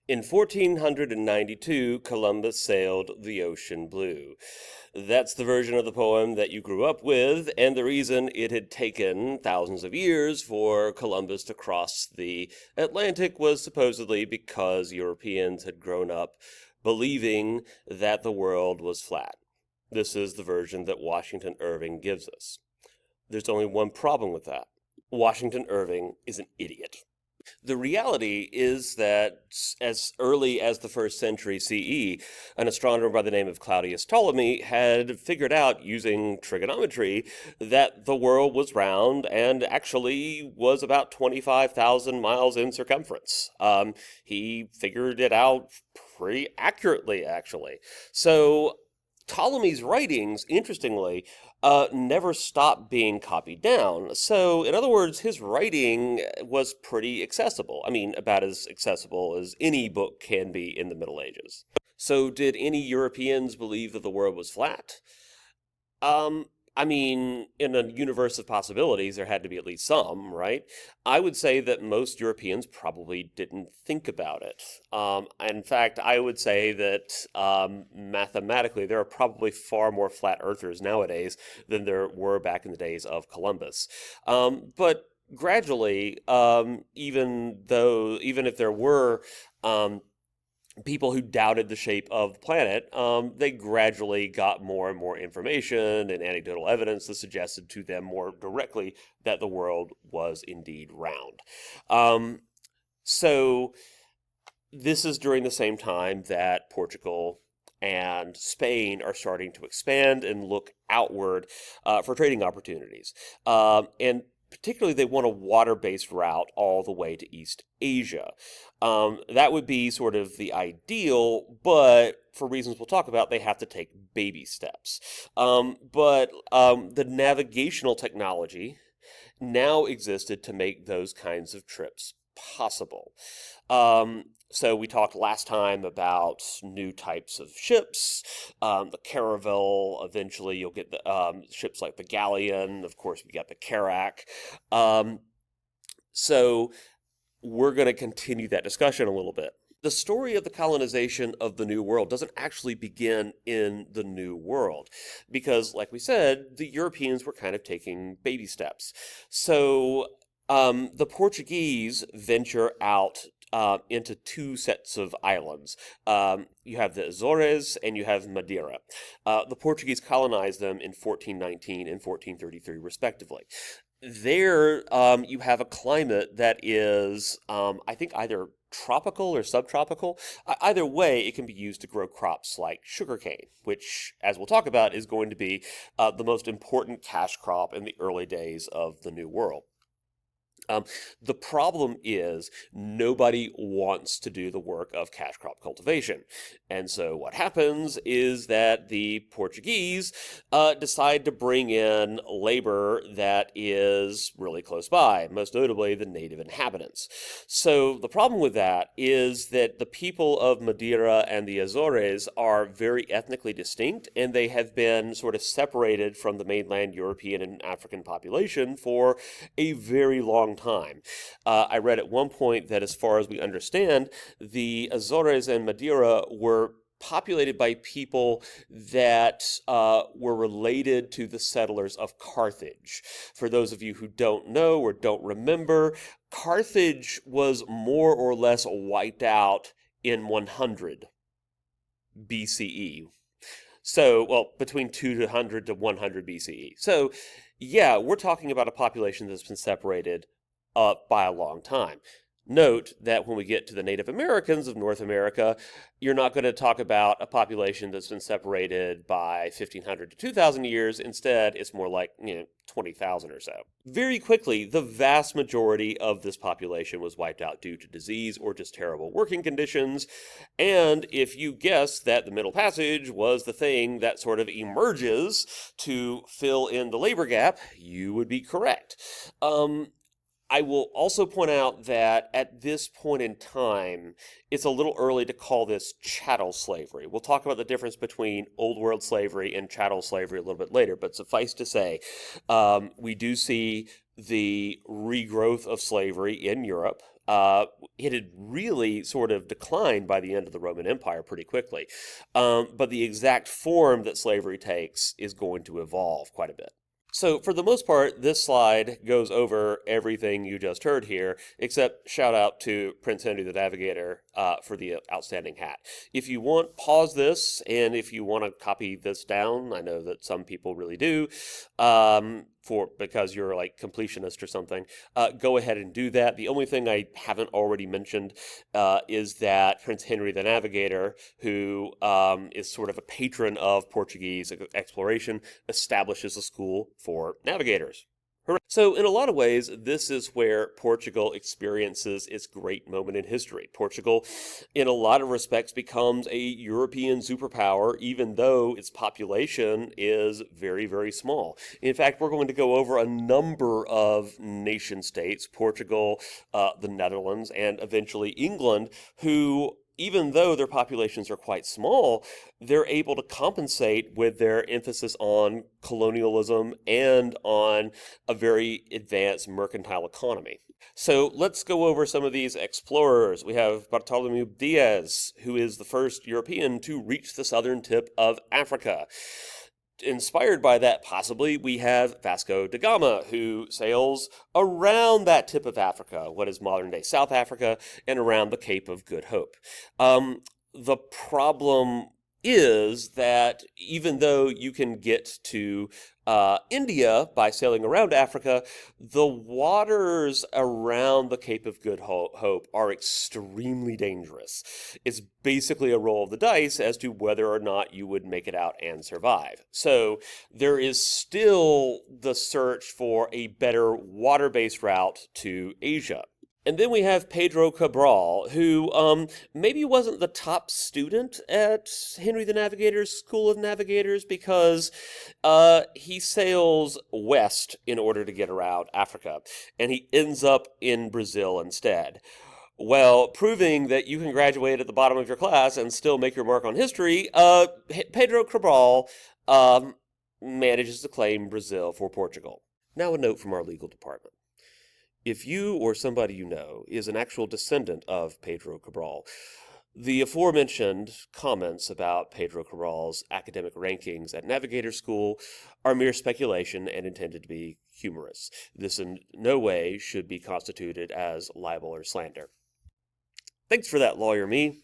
In 1492, Columbus sailed the ocean blue. That's the version of the poem that you grew up with, and the reason it had taken thousands of years for Columbus to cross the Atlantic was supposedly because Europeans had grown up believing that the world was flat. This is the version that Washington Irving gives us. There's only one problem with that. Washington Irving is an idiot. The reality is that as early as the first century CE, an astronomer by the name of Claudius Ptolemy had figured out using trigonometry that the world was round and actually was about 25,000 miles in circumference. He figured it out pretty accurately, actually. So Ptolemy's writings, interestingly, never stopped being copied down. So, in other words, his writing was pretty accessible. I mean, about as accessible as any book can be in the Middle Ages. So, did any Europeans believe that the world was flat? Um, I mean, in a universe of possibilities, there had to be at least some, right? I would say that most Europeans probably didn't think about it. In fact, I would say that mathematically, there are probably far more flat earthers nowadays than there were back in the days of Columbus. But gradually, even if there were um, people who doubted the shape of the planet, they gradually got more and more information and anecdotal evidence that suggested to them more directly that the world was indeed round. Um, so this is during the same time that Portugal and Spain are starting to expand and look outward for trading opportunities. And particularly, they want a water-based route all the way to East Asia. That would be sort of the ideal, but for reasons we'll talk about, they have to take baby steps. But the navigational technology now existed to make those kinds of trips possible. So we talked last time about new types of ships, the caravel. Eventually, you'll get the ships like the galleon. Of course, we got the carrack. Um, so we're going to continue that discussion a little bit. The story of the colonization of the New World doesn't actually begin in the New World because, like we said, the Europeans were kind of taking baby steps. So the Portuguese venture out into two sets of islands. You have the Azores and you have Madeira. The Portuguese colonized them in 1419 and 1433, respectively. There, you have a climate that is, I think, either tropical or subtropical. Either way, it can be used to grow crops like sugarcane, which, as we'll talk about, is going to be the most important cash crop in the early days of the New World. Um, the problem is nobody wants to do the work of cash crop cultivation. And so what happens is that the Portuguese decide to bring in labor that is really close by, most notably the native inhabitants. So the problem with that is that the people of Madeira and the Azores are very ethnically distinct, and they have been sort of separated from the mainland European and African population for a very long time. I read at one point that, as far as we understand, the Azores and Madeira were populated by people that were related to the settlers of Carthage. For those of you who don't know or don't remember, Carthage was more or less wiped out in 100 BCE. So, well, between 200 to 100 BCE. So, yeah, we're talking about a population that's been separated by a long time. Note that when we get to the Native Americans of North America, you're not going to talk about a population that's been separated by 1,500 to 2,000 years. Instead, it's more like 20,000 or so. Very quickly, the vast majority of this population was wiped out due to disease or just terrible working conditions. And if you guess that the Middle Passage was the thing that sort of emerges to fill in the labor gap, you would be correct. I will also point out that at this point in time, it's a little early to call this chattel slavery. We'll talk about the difference between Old World slavery and chattel slavery a little bit later, but suffice to say, we do see the regrowth of slavery in Europe. it had really sort of declined by the end of the Roman Empire pretty quickly. But the exact form that slavery takes is going to evolve quite a bit. So, for the most part, this slide goes over everything you just heard here, except shout out to Prince Henry the Navigator for the outstanding hat. If you want, pause this, and if you want to copy this down, I know that some people really do, because you're like completionist or something, go ahead and do that. The only thing I haven't already mentioned is that Prince Henry the Navigator, who is sort of a patron of Portuguese exploration, establishes a school for navigators. So, in a lot of ways, this is where Portugal experiences its great moment in history. Portugal, in a lot of respects, becomes a European superpower, even though its population is very, very small. In fact, we're going to go over a number of nation states, Portugal, the Netherlands, and eventually England, who, even though their populations are quite small, they're able to compensate with their emphasis on colonialism and on a very advanced mercantile economy. So let's go over some of these explorers. We have Bartolomeu Diaz, who is the first European to reach the southern tip of Africa. Inspired by that, possibly, we have Vasco da Gama, who sails around that tip of Africa, what is modern-day South Africa, and around the Cape of Good Hope. The problem is that even though you can get to India by sailing around Africa, the waters around the Cape of Good Hope are extremely dangerous. It's basically a roll of the dice as to whether or not you would make it out and survive. So there is still the search for a better water-based route to Asia. And then we have Pedro Cabral, who maybe wasn't the top student at Henry the Navigator's School of Navigators because he sails west in order to get around Africa, and he ends up in Brazil instead. Well, proving that you can graduate at the bottom of your class and still make your mark on history, Pedro Cabral manages to claim Brazil for Portugal. Now a note from our legal department. If you or somebody you know is an actual descendant of Pedro Cabral, the aforementioned comments about Pedro Cabral's academic rankings at Navigator School are mere speculation and intended to be humorous. This in no way should be constituted as libel or slander. Thanks for that, Lawyer Me.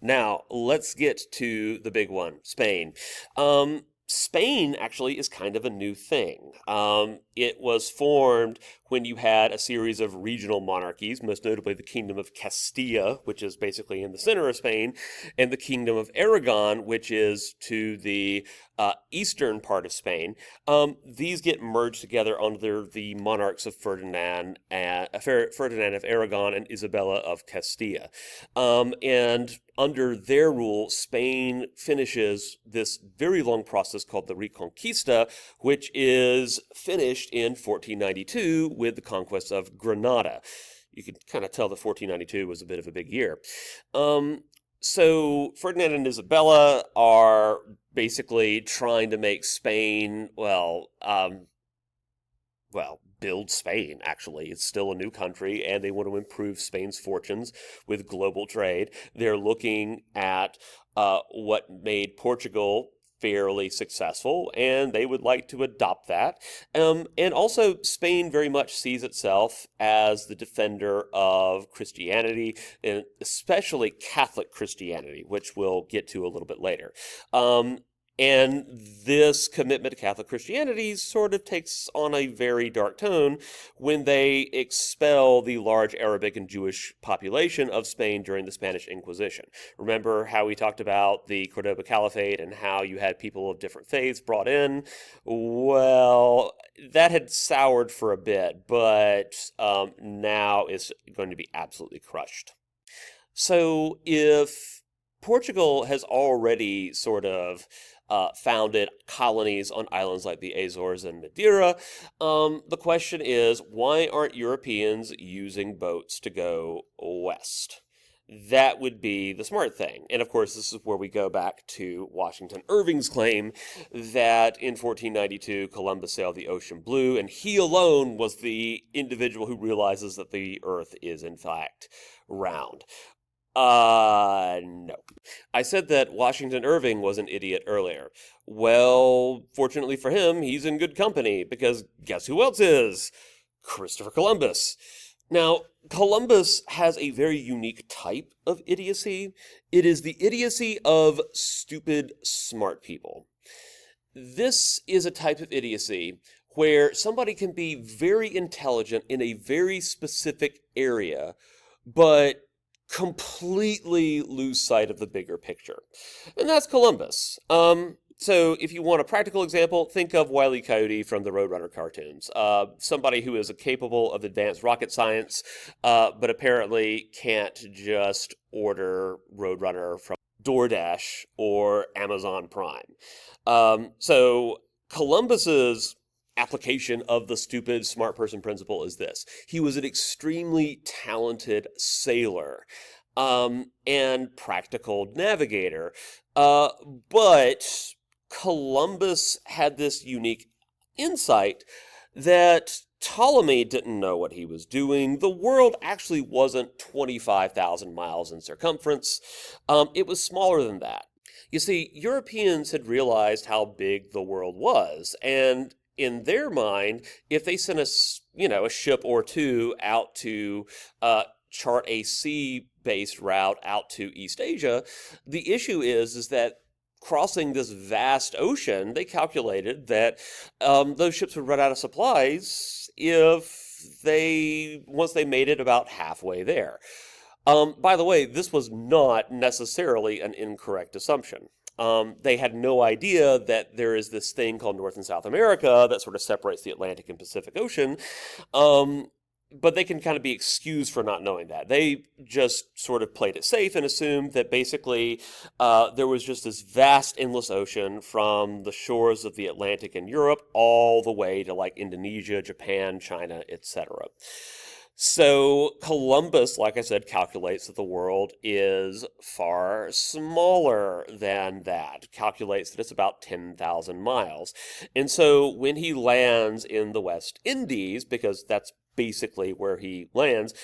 Now, let's get to the big one, Spain. Spain actually is kind of a new thing. It was formed when you had a series of regional monarchies, most notably the Kingdom of Castilla, which is basically in the center of Spain, and the Kingdom of Aragon, which is to the eastern part of Spain. These get merged together under the monarchs of Ferdinand of Aragon and Isabella of Castilla. And under their rule, Spain finishes this very long process called the Reconquista, which is finished in 1492 with the conquest of Granada. You can kind of tell that 1492 was a bit of a big year. So Ferdinand and Isabella are basically trying to make Spain, build Spain, actually. It's still a new country, and they want to improve Spain's fortunes with global trade. They're looking at what made Portugal fairly successful, and they would like to adopt that. And also, Spain very much sees itself as the defender of Christianity, and especially Catholic Christianity, which we'll get to a little bit later. And this commitment to Catholic Christianity sort of takes on a very dark tone when they expel the large Arabic and Jewish population of Spain during the Spanish Inquisition. Remember how we talked about the Cordoba Caliphate and how you had people of different faiths brought in? Well, that had soured for a bit, but now it's going to be absolutely crushed. So if Portugal has already sort of founded colonies on islands like the Azores and Madeira, the question is, why aren't Europeans using boats to go west? that would be the smart thing. And of course, this is where we go back to Washington Irving's claim that in 1492, Columbus sailed the ocean blue, and he alone was the individual who realizes that the Earth is, in fact, round. No. I said that Washington Irving was an idiot earlier. Well, fortunately for him, he's in good company, because guess who else is? Christopher Columbus. Now, Columbus has a very unique type of idiocy. It is the idiocy of stupid, smart people. This is a type of idiocy where somebody can be very intelligent in a very specific area, but completely lose sight of the bigger picture. And that's Columbus. So if you want a practical example, think of Wile E. Coyote from the Roadrunner cartoons. Somebody who is capable of advanced rocket science, but apparently can't just order Roadrunner from DoorDash or Amazon Prime. So Columbus's application of the stupid smart person principle is this. He was an extremely talented sailor and practical navigator, but Columbus had this unique insight that Ptolemy didn't know what he was doing. The world actually wasn't 25,000 miles in circumference. It was smaller than that. You see, Europeans had realized how big the world was, and in their mind, if they sent a ship or two out to chart a sea-based route out to East Asia, the issue is that crossing this vast ocean, they calculated that those ships would run out of supplies once they made it about halfway there. By the way, this was not necessarily an incorrect assumption. They had no idea that there is this thing called North and South America that sort of separates the Atlantic and Pacific Ocean. But they can kind of be excused for not knowing that. They just sort of played it safe and assumed that basically there was just this vast, endless ocean from the shores of the Atlantic and Europe all the way to like Indonesia, Japan, China, etc. So Columbus, like I said, calculates that the world is far smaller than that, calculates that it's about 10,000 miles. And so when he lands in the West Indies, because that's basically where he lands,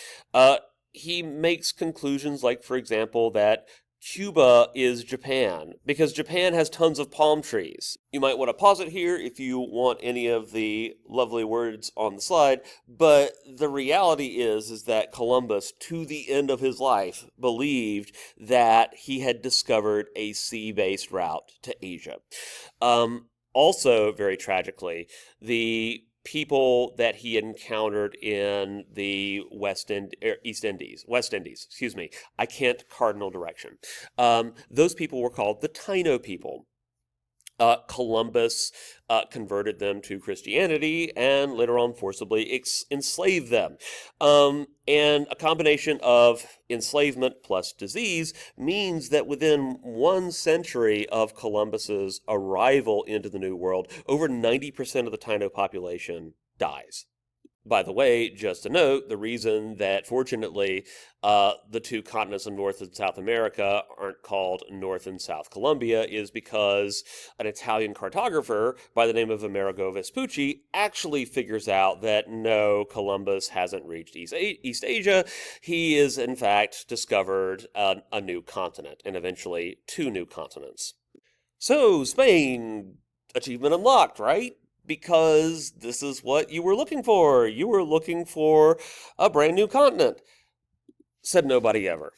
he makes conclusions like, for example, that Cuba is Japan, because Japan has tons of palm trees. You might want to pause it here if you want any of the lovely words on the slide, but the reality is that Columbus, to the end of his life, believed that he had discovered a sea-based route to Asia. Also, very tragically, the people that he encountered in the West Indies, I can't cardinal direction. Those people were called the Taino people. Columbus converted them to Christianity and later on forcibly enslaved them. And a combination of enslavement plus disease means that within 1 century of Columbus's arrival into the New World, over 90% of the Taino population dies. By the way, just a note, the reason that, fortunately, the two continents of North and South America aren't called North and South Columbia is because an Italian cartographer by the name of Amerigo Vespucci actually figures out that no, Columbus hasn't reached East Asia. He is, in fact, discovered a new continent, and eventually 2 new continents. So, Spain, achievement unlocked, right? Because this is what you were looking for. You were looking for a brand new continent. Said nobody ever.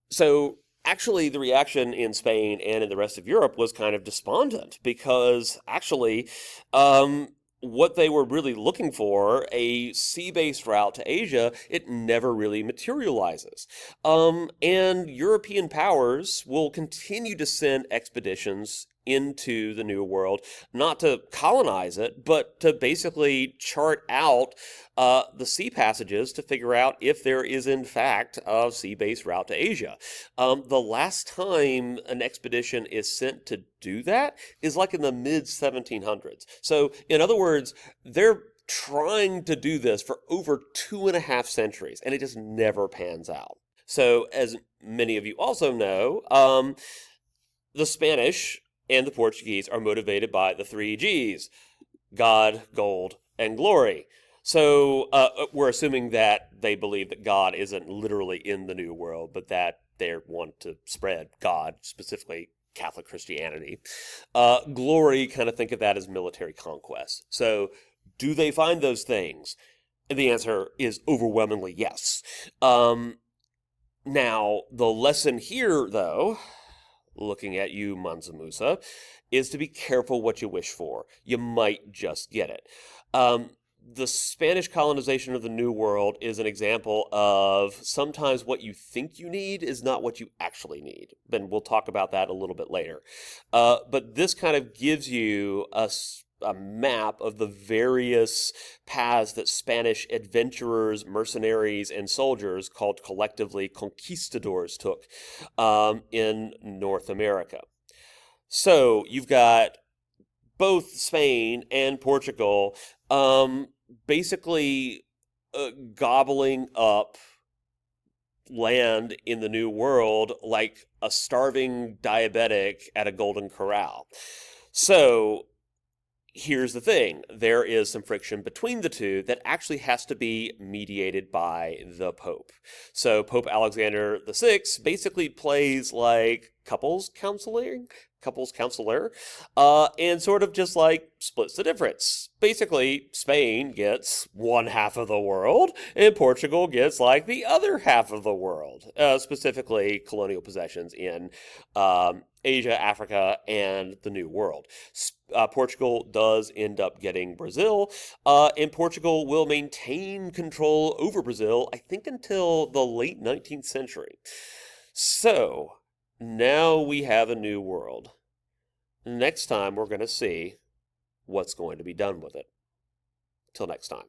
So actually, the reaction in Spain and in the rest of Europe was kind of despondent because actually, what they were really looking for, a sea-based route to Asia, it never really materializes. And European powers will continue to send expeditions into the New World, not to colonize it, but to basically chart out the sea passages to figure out if there is, in fact, a sea-based route to Asia. The last time an expedition is sent to do that is like in the mid-1700s. So, in other words, they're trying to do this for over 2.5 centuries, and it just never pans out. So, as many of you also know, the Spanish and the Portuguese are motivated by the three G's: God, gold, and glory. So we're assuming that they believe that God isn't literally in the New World, but that they want to spread God, specifically Catholic Christianity. Glory, kind of think of that as military conquest. So do they find those things? And the answer is overwhelmingly yes. Now, the lesson here, though, looking at you, Mansa Musa, is to be careful what you wish for. You might just get it. The Spanish colonization of the New World is an example of sometimes what you think you need is not what you actually need. And we'll talk about that a little bit later. But this kind of gives you a map of the various paths that Spanish adventurers, mercenaries, and soldiers, called collectively conquistadors, took in North America. So you've got both Spain and Portugal basically gobbling up land in the New World like a starving diabetic at a Golden Corral. So here's the thing. There is some friction between the two that actually has to be mediated by the Pope. So Pope Alexander VI basically plays like couples counselor, and sort of just like splits the difference. Basically, Spain gets one half of the world, and Portugal gets like the other half of the world, specifically colonial possessions in Asia, Africa, and the New World. Portugal does end up getting Brazil, and Portugal will maintain control over Brazil, I think, until the late 19th century. So, now we have a new world. Next time, we're going to see what's going to be done with it. Till next time.